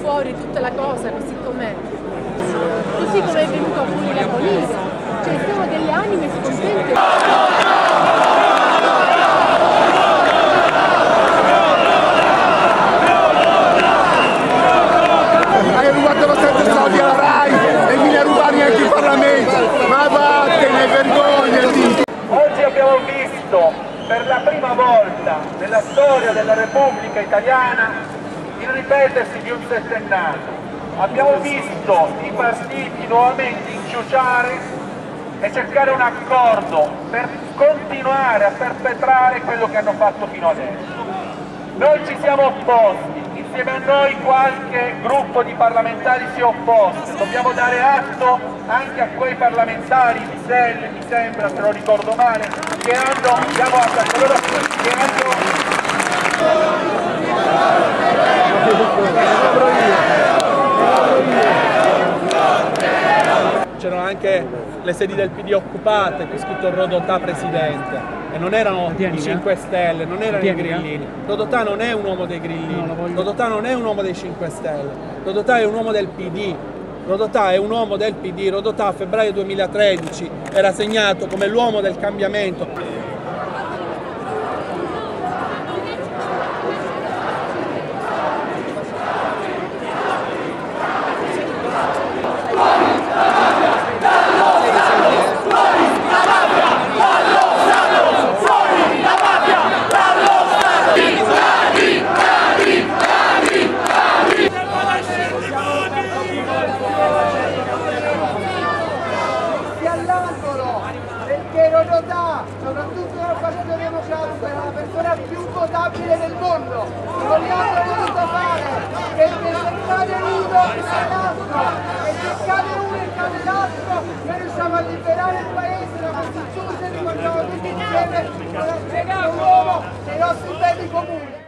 fuori tutta la cosa così com'è. Così come è venuta fuori la politica. Cioè sono delle anime scontente. Hai rubato abbastanza soldi alla RAI e vieni a rubarmi anche in Parlamento. Ma vattene, vergognati! Oggi abbiamo visto per la prima volta nella storia della Repubblica Italiana il ripetersi di un settennato. Abbiamo visto i partiti nuovamente inciuciare e cercare un accordo per continuare a perpetrare quello che hanno fatto fino adesso. Noi ci siamo opposti, insieme a noi qualche gruppo di parlamentari si è opposto. Dobbiamo dare atto anche a quei parlamentari di SEL, mi sembra, se non ricordo male, che hanno, diamo atto a coloro che hanno... C'erano anche le sedi del PD occupate, con scritto Rodotà presidente, e non erano i 5 Stelle, non erano i grillini. Rodotà non è un uomo dei grillini, Rodotà non è un uomo dei 5 Stelle, Rodotà è un uomo del PD. Rodotà è un uomo del PD, Rodotà a febbraio 2013 era segnato come l'uomo del cambiamento. Perché Rodotà, soprattutto nel Partito Democratico, era la persona più votabile del mondo. Non l'hanno voluto fare perché se cade uno cade l'altro, e se cade uno e cade l'altro noi riusciamo a liberare il paese da questi giusti e rimangiamo tutti insieme con l'aspetto uomo dei nostri beni comuni.